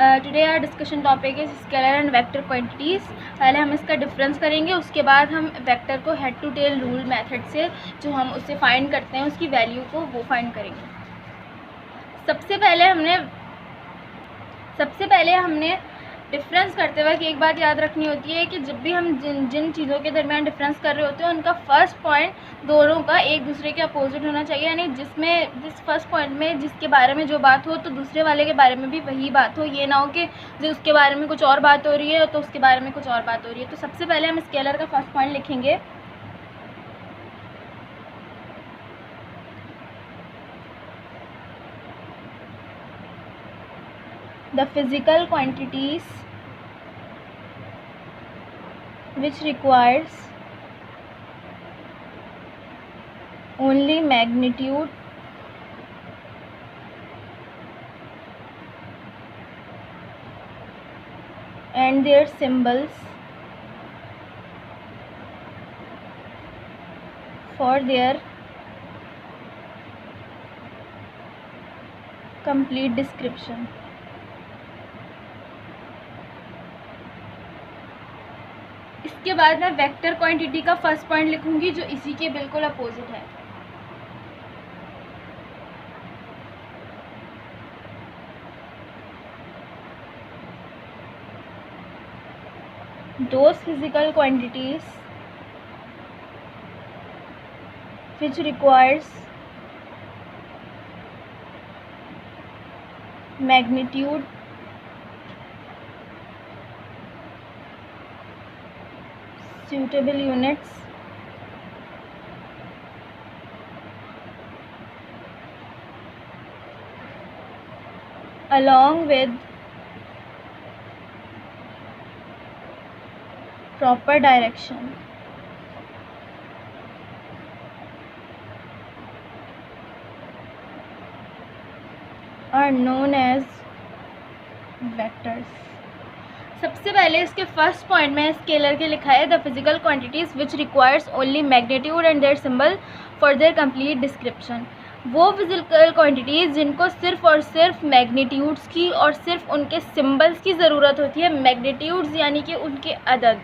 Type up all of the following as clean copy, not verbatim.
Today our discussion topic is scalar and vector quantities. पहले हम इसका डिफरेंस करेंगे, उसके बाद हम वेक्टर को head to tail rule method से जो हम उससे फाइंड करते हैं उसकी वैल्यू को वो फाइंड करेंगे। सबसे पहले हमने डिफरेंस करते वक्त एक बात याद रखनी होती है कि जब भी हम जिन चीज़ों के दरमियान डिफरेंस कर रहे होते हैं उनका फर्स्ट पॉइंट दोनों का एक दूसरे के अपोजिट होना चाहिए, यानी जिस फर्स्ट पॉइंट में जिसके बारे में जो बात हो तो दूसरे वाले के बारे में भी वही बात हो। ये ना हो कि जो उसके बारे में कुछ और बात हो रही है तो उसके बारे में कुछ और बात हो रही है। तो सबसे पहले हम स्केलर का फर्स्ट पॉइंट लिखेंगे। The physical quantities which requires only magnitude and their symbols for their complete description. इसके बाद मैं वेक्टर क्वांटिटी का फर्स्ट पॉइंट लिखूंगी जो इसी के बिल्कुल अपोजिट है। Those physical quantities which requires magnitude suitable units along with proper direction are known as vectors। सबसे पहले इसके फर्स्ट पॉइंट में स्केलर के लिखा है the physical quantities which requires only magnitude and their symbol for their complete description. वो physical quantities जिनको सिर्फ और सिर्फ मैग्नीट्यूड्स की और सिर्फ उनके सिंबल्स की ज़रूरत होती है। मैग्नीट्यूड्स यानी कि उनके अदद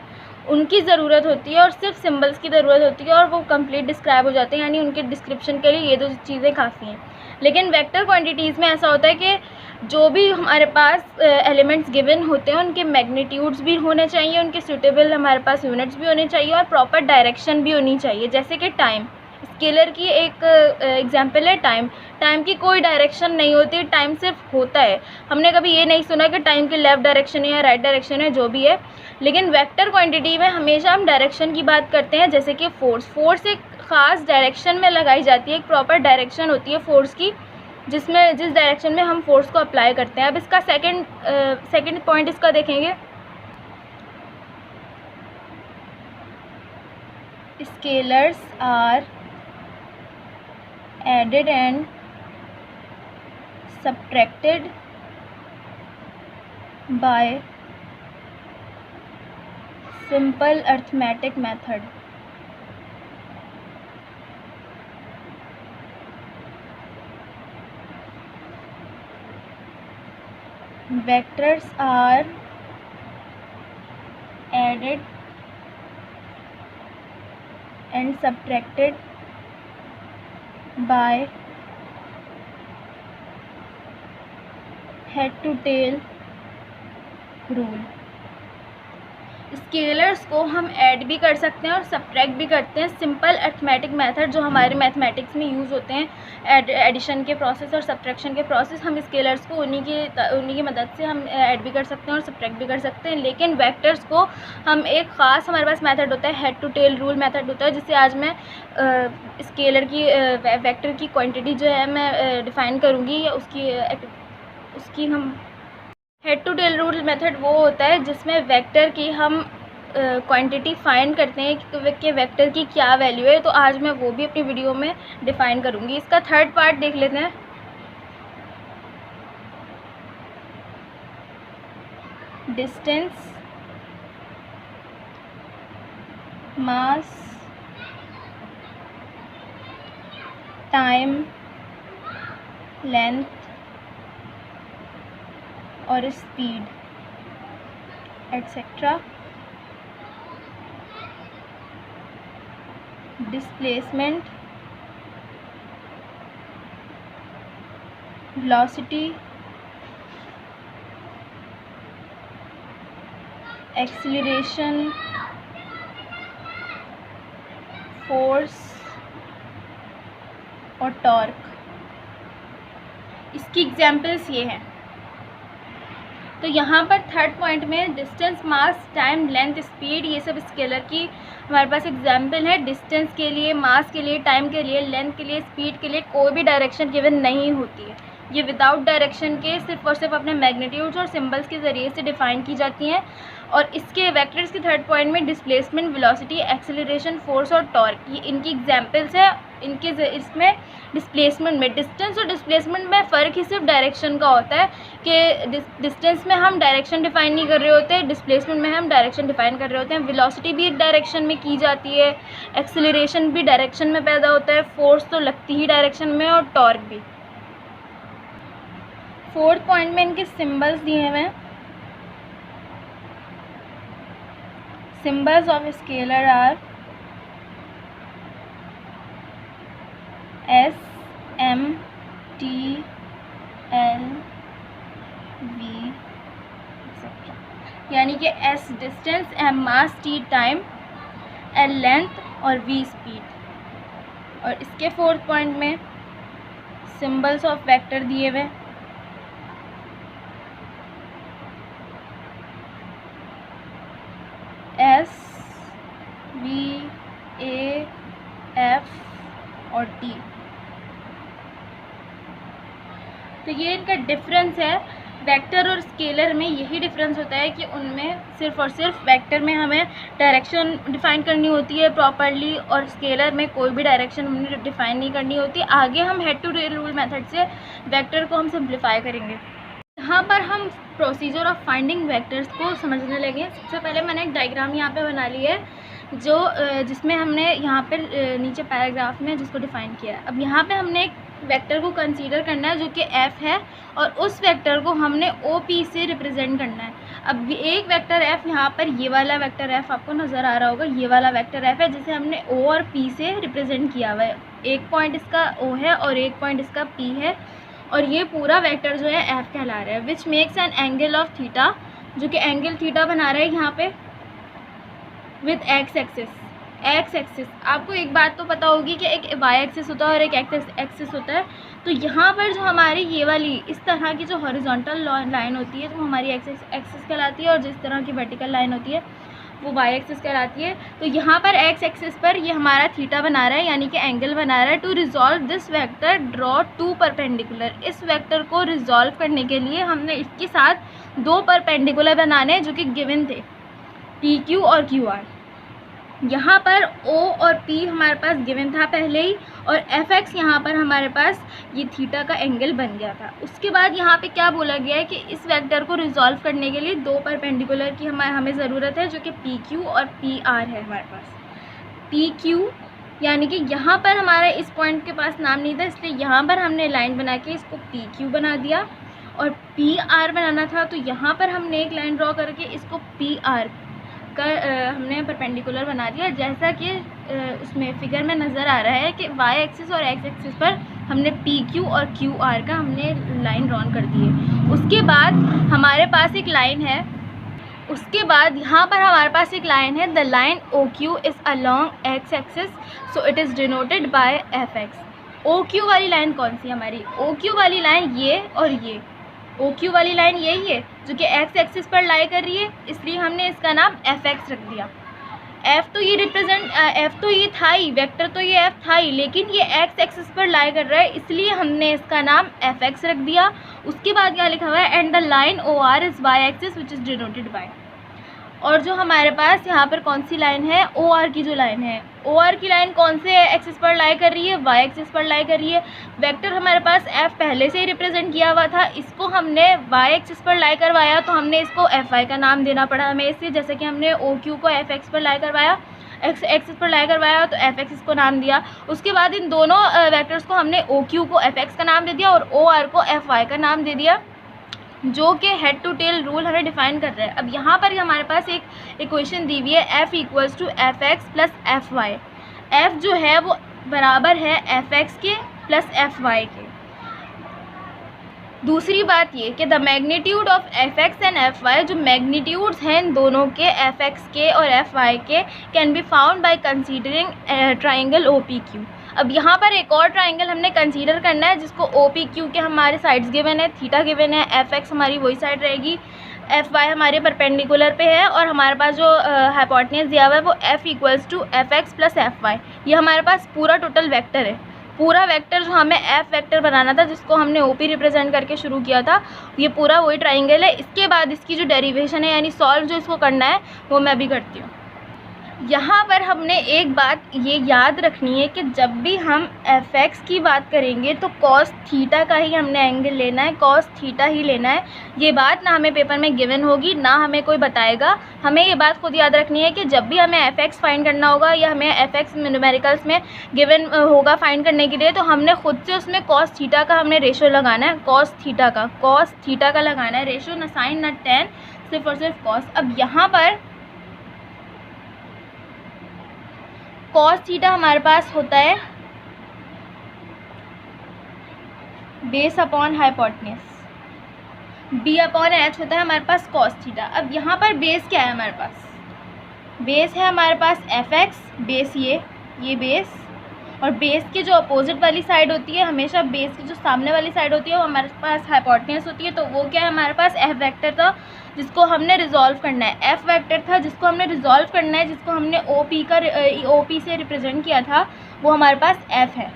उनकी ज़रूरत होती है और सिर्फ सिंबल्स की ज़रूरत होती है और वो कंप्लीट डिस्क्राइब हो जाते हैं, यानी उनके डिस्क्रिप्शन के लिए ये दो चीज़ें काफ़ी हैं। लेकिन वेक्टर क्वांटिटीज़ में ऐसा होता है कि जो भी हमारे पास एलिमेंट्स गिवन होते हैं उनके मैग्नीट्यूड्स भी होने चाहिए, उनके सूटेबल हमारे पास यूनिट्स भी होने चाहिए और प्रॉपर डायरेक्शन भी होनी चाहिए। जैसे कि टाइम, स्केलर की एक एग्जांपल है टाइम की कोई डायरेक्शन नहीं होती, टाइम सिर्फ होता है। हमने कभी ये नहीं सुना कि टाइम की लेफ़्ट डायरेक्शन है या राइट डायरेक्शन है, जो भी है। लेकिन वेक्टर क्वांटिटी में हमेशा हम डायरेक्शन की बात करते हैं। जैसे कि फोर्स एक ख़ास डायरेक्शन में लगाई जाती है, एक प्रॉपर डायरेक्शन होती है फोर्स की जिस डायरेक्शन में हम फोर्स को अप्लाई करते हैं। अब इसका सेकंड पॉइंट इसका देखेंगे। Scalars are added and subtracted by simple arithmetic method. Vectors are added and subtracted by head to tail rule। Scalars को हम ऐड भी कर सकते हैं और सब्ट्रैक्ट भी करते हैं। सिंपल अरिथमेटिक मेथड जो हमारे मैथमेटिक्स में यूज़ होते हैं, एडिशन के प्रोसेस और सब्ट्रैक्शन के प्रोसेस, हम स्केलर्स को उन्हीं की मदद से हम ऐड भी कर सकते हैं और सब्ट्रैक्ट भी कर सकते हैं। लेकिन वेक्टर्स को हम एक ख़ास हमारे पास मेथड होता है, head to tail rule method होता है, जिसे आज मैं स्केलर की वेक्टर की क्वांटिटी जो है मैं डिफ़ाइन करूँगी। उसकी हम head to tail rule method वो होता है जिसमें वेक्टर की हम क्वांटिटी फाइंड करते हैं कि वेक्टर की क्या वैल्यू है। तो आज मैं वो भी अपनी वीडियो में डिफ़ाइन करूँगी। इसका थर्ड पार्ट देख लेते हैं। डिस्टेंस, मास, टाइम, लेंथ, और speed etcetera, displacement, velocity, acceleration, force और टॉर्क। इसकी एग्जाम्पल्स ये हैं। तो यहाँ पर थर्ड पॉइंट में डिस्टेंस, मास, टाइम, लेंथ, स्पीड, ये सब स्केलर की हमारे पास एग्जाम्पल है। डिस्टेंस के लिए, मास के लिए, टाइम के लिए, लेंथ के लिए, स्पीड के लिए कोई भी डायरेक्शन गिवन नहीं होती है। ये विदाउट डायरेक्शन के सिर्फ और सिर्फ अपने मैग्नीट्यूड्स और सिंबल्स के ज़रिए से डिफाइन की जाती हैं। और इसके वेक्टर्स के थर्ड पॉइंट में डिस्प्लेसमेंट, वेलोसिटी, एक्सेलरेशन, फोर्स और टॉर्क, ये इनकी एग्जाम्पल्स है। इसमें डिस्प्लेसमेंट में, डिस्टेंस और डिस्प्लेसमेंट में फ़र्क ही सिर्फ डायरेक्शन का होता है कि डिस्टेंस में हम डायरेक्शन डिफाइन नहीं कर रहे होते, डिस्प्लेसमेंट में हम डायरेक्शन डिफाइन कर रहे होते हैं। वेलोसिटी भी एक डायरेक्शन में की जाती है, एक्सेलरेशन भी डायरेक्शन में पैदा होता है, फोर्स तो लगती ही डायरेक्शन में, और टॉर्क भी। फोर्थ पॉइंट में इनके सिंबल्स दिए हुए हैं। Symbols of scalar are S, M, T, L, V etcetera, यानी कि S distance, M mass, T time, L length और V स्पीड। और इसके फोर्थ पॉइंट में सिंबल्स ऑफ वेक्टर दिए हुए, S, V, A, F और T। तो ये इनका डिफरेंस है। वेक्टर और स्केलर में यही डिफरेंस होता है कि उनमें सिर्फ और सिर्फ वेक्टर में हमें डायरेक्शन डिफ़ाइन करनी होती है प्रॉपरली, और स्केलर में कोई भी डायरेक्शन हमें डिफ़ाइन नहीं करनी होती। आगे हम head to tail rule method से वेक्टर को हम सिंप्लीफाई करेंगे। यहाँ पर हम प्रोसीजर ऑफ फाइंडिंग वेक्टर्स को समझने लगे। सबसे पहले मैंने एक डायग्राम यहाँ पे बना ली है जिसमें हमने यहाँ पे नीचे पैराग्राफ में जिसको डिफ़ाइन किया है। अब यहाँ पे हमने एक वेक्टर को कंसीडर करना है जो कि f है, और उस वेक्टर को हमने OP से रिप्रेजेंट करना है। अब एक वेक्टर f, यहाँ पर ये वाला वेक्टर f आपको नज़र आ रहा होगा, ये वाला वेक्टर f है जिसे हमने O और P से रिप्रेजेंट किया हुआ है। एक पॉइंट इसका O है और एक पॉइंट इसका P है, और ये पूरा वेक्टर जो है f कहला रहा है। Which makes an angle of theta, जो कि एंगल थीटा बना रहा है यहाँ पे विद x एक्सिस। आपको एक बात तो पता होगी कि एक y एक्सिस होता है और एक x एक्सिस होता है। तो यहाँ पर जो हमारी ये वाली इस तरह की जो हॉरिजॉन्टल लाइन होती है, जो हमारी x एक्सिस कहलाती है, और जिस तरह की वर्टिकल लाइन होती है वो y एक्सिस कहलाती है। तो यहाँ पर x एक्सिस पर ये हमारा थीटा बना रहा है, यानी कि एंगल बना रहा है। To resolve this vector draw two perpendicular. इस वेक्टर को रिजॉल्व करने के लिए हमने इसके साथ दो परपेंडिकुलर बनाने जो कि गिवन थे, PQ और QR। यहाँ पर O और P हमारे पास गिवन था पहले ही, और FX यहाँ पर हमारे पास ये थीटा का एंगल बन गया था। उसके बाद यहाँ पे क्या बोला गया है कि इस वेक्टर को रिजॉल्व करने के लिए दो परपेंडिकुलर की हमें ज़रूरत है, जो कि PQ और PR है हमारे पास। PQ यानी कि यहाँ पर हमारा इस पॉइंट के पास नाम नहीं था, इसलिए यहाँ पर हमने लाइन बना के इसको PQ बना दिया, और PR बनाना था तो यहाँ पर हमने एक लाइन ड्रॉ करके इसको PR का हमने परपेंडिकुलर बना दिया। जैसा कि उसमें फिगर में नज़र आ रहा है कि y एक्सिस और x एक्सिस पर हमने PQ और QR का हमने लाइन ड्रॉन कर दी है। उसके बाद हमारे पास एक लाइन है, उसके बाद यहाँ पर हमारे पास एक लाइन है, the line OQ is along x axis so it is denoted by FX। OQ वाली लाइन कौन सी हमारी? OQ वाली लाइन ये और ये, OQ वाली लाइन यही है जो कि x एक्सिस पर लाई कर रही है, इसलिए हमने इसका नाम FX रख दिया। F तो ये था ही, वेक्टर तो ये F था ही, लेकिन ये x एक्सिस पर लाई कर रहा है, इसलिए हमने इसका नाम FX रख दिया। उसके बाद क्या लिखा हुआ है, and the line OR is y axis which is denoted by. और जो हमारे पास यहाँ पर कौन सी लाइन है, OR की जो लाइन है, OR की लाइन कौन से एक्सिस पर लाई कर रही है? y एक्सिस पर लाई कर रही है। वेक्टर हमारे पास f पहले से ही रिप्रेजेंट किया हुआ था, इसको हमने y एक्सिस पर लाई करवाया तो हमने इसको fy का नाम देना पड़ा हमें इससे, जैसे कि हमने OQ को fx पर लाई करवाया, x एक्सिस पर लाई करवाया तो fx इसको नाम दिया। उसके बाद इन दोनों वेक्टर्स को हमने OQ को fx का नाम दे दिया और OR को fy का नाम दे दिया। जो कि हेड टू टेल रूल हमें डिफाइन कर रहा है। अब यहाँ पर हमारे पास एक इक्वेशन दी हुई है f equals to F X plus F Y. F जो है वो बराबर है एफ एक्स के प्लस एफ वाई के। दूसरी बात ये कि the magnitude of F X and F Y, जो मैग्नीट्यूड्स हैं इन दोनों के एफ एक्स के और एफ वाई के, can be found by considering triangle O P Q. अब यहाँ पर एक और ट्राइंगल हमने कंसीडर करना है जिसको ओ पी क्यू के हमारे साइड्स गिवन है, थीटा गिवन है, एफ एक्स हमारी वही साइड रहेगी, एफ वाई हमारे परपेंडिकुलर पे है और हमारे पास जो हाइपोटेन्यूज दिया हुआ है वो F equals to F X plus F Y. ये हमारे पास पूरा टोटल वेक्टर है। पूरा वेक्टर जो हमें एफ वेक्टर बनाना था, जिसको हमने ओपी रिप्रेजेंट करके शुरू किया था, ये पूरा वही ट्राइंगल है। इसके बाद इसकी जो डेरिवेशन है यानी सॉल्व जो इसको करना है वो मैं भी करती हूँ। यहाँ पर हमने एक बात ये याद रखनी है कि जब भी हम एफ एक्स की बात करेंगे तो कॉस थीटा का ही हमने एंगल लेना है, कॉस थीटा ही लेना है। ये बात ना हमें पेपर में गिवन होगी ना हमें कोई बताएगा। हमें ये बात खुद याद रखनी है कि जब भी हमें एफ एक्स फाइंड करना होगा या हमें एफ एक्स न्यूमेरिकल्स में गिवन होगा फाइंड करने के लिए, तो हमने खुद से उसमें कॉस थीटा का हमने रेशो लगाना है, कॉस थीटा का लगाना है रेशो, ना साइन ना टेन, सिर्फ और सिर्फ कॉस। अब यहाँ पर कॉस थीटा हमारे पास होता है base upon hypotenuse, B upon H होता है हमारे पास कॉस थीटा। अब यहाँ पर बेस क्या है हमारे पास? बेस है हमारे पास एफ एक्स, बेस ये बेस, और बेस की जो अपोजिट वाली साइड होती है, हमेशा बेस की जो सामने वाली साइड होती है वो हमारे पास हाइपोटेन्यूज होती है। तो वो क्या है हमारे पास? एफ वेक्टर था जिसको हमने रिजॉल्व करना है, एफ वेक्टर था जिसको हमने रिजॉल्व करना है, जिसको हमने ओ पी से रिप्रेजेंट किया था, वो हमारे पास एफ है।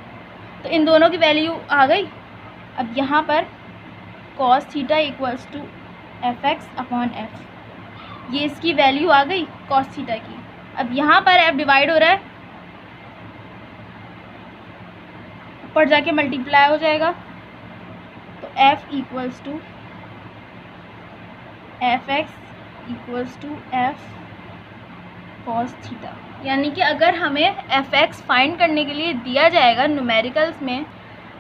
तो इन दोनों की वैल्यू आ गई। अब यहाँ पर cos theta equals to F X upon F, ये इसकी वैल्यू आ गई कॉस थीटा की। अब यहाँ पर एफ डिवाइड हो रहा है, ऊपर जाके मल्टीप्लाई हो जाएगा, तो F equals to F X equals to F cos theta. यानी कि अगर हमें एफ एक्स फाइंड करने के लिए दिया जाएगा न्यूमेरिकल्स में,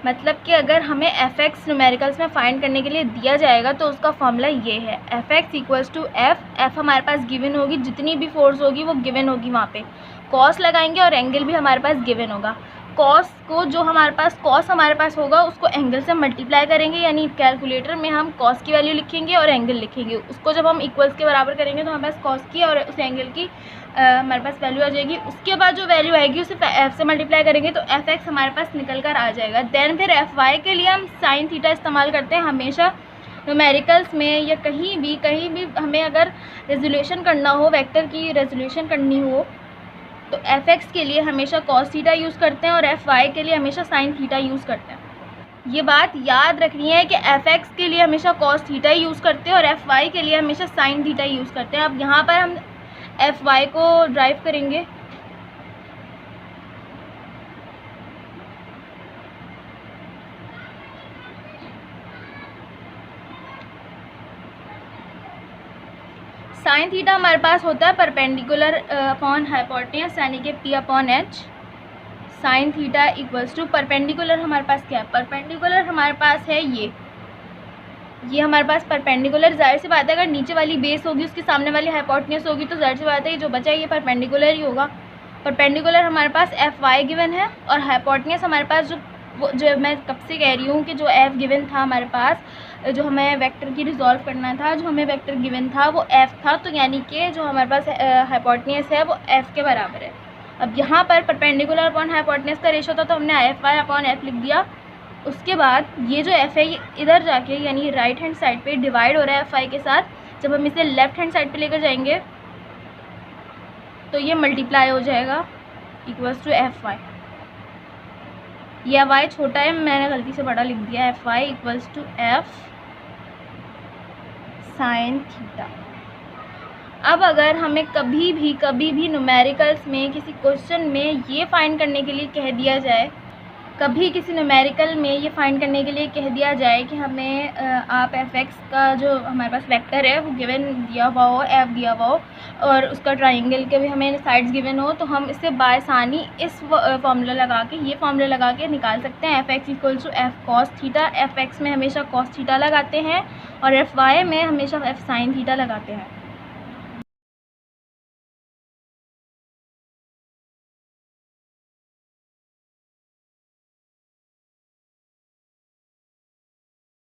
मतलब कि अगर हमें एफ एक्स न्यूमेरिकल्स में फाइंड करने के लिए दिया जाएगा तो उसका फॉर्मूला ये है, F X equals to F हमारे पास गिवन होगी, जितनी भी फोर्स होगी वो गिवन होगी, वहाँ पे कॉस लगाएंगे और एंगल भी हमारे पास गिवन होगा। कॉस को जो हमारे पास होगा उसको एंगल से मल्टीप्लाई करेंगे, यानी कैलकुलेटर में हम कॉस की वैल्यू लिखेंगे और एंगल लिखेंगे। उसको जब हम इक्वल्स के बराबर करेंगे तो हमारे पास कॉस की और उस एंगल की हमारे पास वैल्यू आ जाएगी। उसके बाद जो वैल्यू आएगी उसे एफ से मल्टीप्लाई करेंगे तो एफ एक्स हमारे पास निकल कर आ जाएगा। देन फिर एफ वाई के लिए हम साइन थीटा इस्तेमाल करते हैं हमेशा न्यूमेरिकल्स में या कहीं भी हमें अगर रेजोल्यूशन करना हो, वेक्टर की रेजोल्यूशन करनी हो, तो एफ एक्स के लिए हमेशा कॉस थीटा यूज़ करते हैं और एफ वाई के लिए हमेशा साइन थीटा यूज़ करते हैं। ये बात याद रखनी है कि एफ एक्स के लिए हमेशा कॉस थीटा यूज़ करते हैं और एफ वाई के लिए हमेशा साइन थीटा यूज़ करते हैं। अब यहाँ पर हम एफ वाई को ड्राइव करेंगे, साइन थीटा हमारे पास होता है परपेंडिकुलर अपॉन हाइपोटेन्यूज, यानी कि P upon H. Sine theta equals to perpendicular हमारे पास क्या है? परपेंडिकुलर हमारे पास है ये हमारे पास परपेंडिकुलर। जाहिर सी बात है अगर नीचे वाली बेस होगी उसके सामने वाली हाइपोटेन्यूज होगी तो जाहिर सी बात है ये जो बचा है ये परपेंडिकुलर ही होगा। परपेंडिकुलर हमारे पास एफ वाई गिवन है और हाइपोटेन्यूज हमारे पास जो मैं कब से कह रही हूँ कि जो एफ गिवन था हमारे पास, जो हमें वेक्टर की रिजॉल्व करना था, जो हमें वेक्टर गिवन था वो एफ था, तो यानी कि जो हमारे पास हाइपोटेन्यूज है वो एफ के बराबर है। अब यहाँ पर परपेंडिकुलर अपॉन हाइपोटेन्यूज का रेशो था तो हमने एफ वाई अपॉन एफ लिख दिया। उसके बाद ये जो एफ है ये इधर जाके यानी राइट हैंड साइड पे डिवाइड हो रहा है एफ वाई के साथ। जब हम इसे लेफ्ट हैंड साइड पे लेकर जाएंगे तो ये मल्टीप्लाई हो जाएगा इक्वल्स टू एफ वाई। यह वाई छोटा है, मैंने गलती से बड़ा लिख दिया, F Y equals to F sine theta. अब अगर हमें कभी भी न्यूमेरिकल्स में किसी क्वेश्चन में ये फाइंड करने के लिए कह दिया जाए, कभी किसी न्यूमेरिकल में ये फाइंड करने के लिए कह दिया जाए कि हमें आप एफ एक्स का जो हमारे पास वेक्टर है वो गिवन दिया हुआ हो, एफ दिया हुआ हो, और उसका ट्राइंगल के भी हमें साइड्स गिवन हो, तो हम इसे बासानी इस फॉर्मूला लगा के, ये फॉर्मूला लगा के निकाल सकते हैं। F X equal to F cos theta. F X में हमेशा कॉस थीटा लगाते हैं और एफ वाई में हमेशा एफ साइन थीटा लगाते हैं।